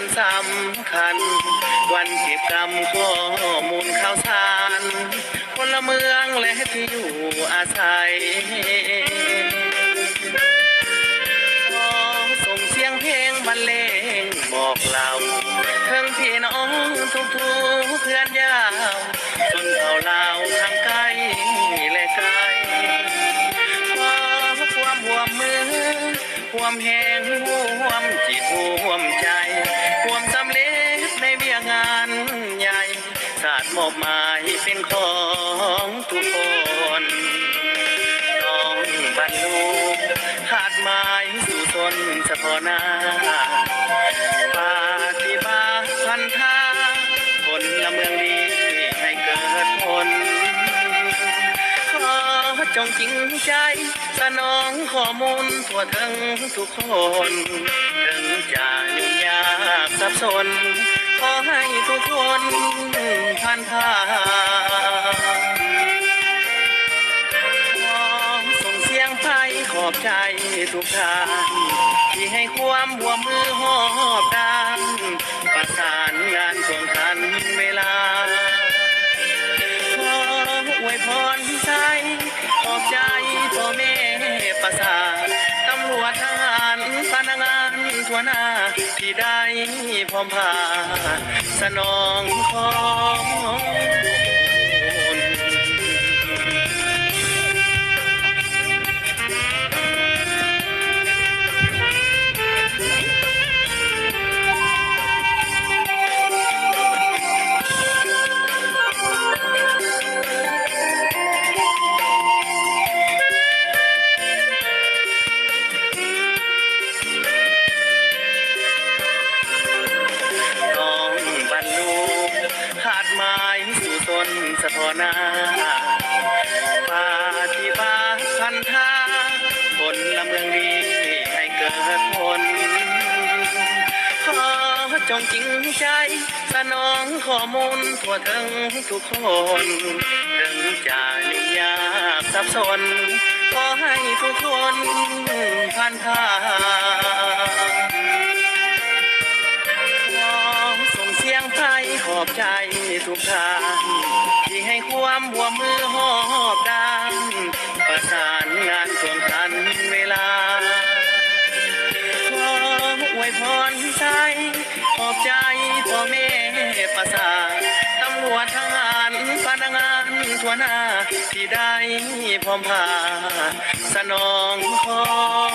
วันสำคัญวันเก็บกำข้อมูลข่าวสารพลเมืองและที่อยู่อาศัยขอส่งเสียงเพลงบรรเลงบอกเล่าถึงพี่น้องทุกเพื่อนยาวจนเผ่าลาวทางไกลและไกลขอความห่วมมือห่วมแหงห่วมจิตห่วมใจห่วมสำเร็จในเวียงานใหญ่ศาสตร์มอบหมายเป็นของทุกคนน้องบรรลุหาดไม้สู่ตนสะพอนาปฏิบัติพันธาคนละเมืองดีให้เกิดผลขอจงจริงใจสนองข้อมูลทั่วถึงทุกคนถึงจะยุ่งยากสับสนขอให้ทุกคนผ่านผ่านส่งเสียงไพขอบใจทุกท่านที่ให้ความร่วมมือหอบด้านประสานงานทวงทันเวลาขออวยพรใจขอบใจพ่อแม่ประสานตำรวจทหารพนักงานทั่วหน้าที่ได้พร้อมพาสนองของสะพอนาปฏิบัติพันธาคนละเมืองดีให้เกิดผลขอจงจริงใจสนองข้อมูลทั่วถึงทุกคนถึงจะยุ่งยากสับสนขอให้ทุกคนผ่านผ่านส่งเสียงไพขอบใจทุกท่านที่ให้ความร่วมมือหอบด้านประสานงานทวงทันเวลาขออวยพรใจขอบใจพ่อแม่ประสานตำรวจทหารพนักงานทั่วหน้าที่ได้พร้อมพาสนองของ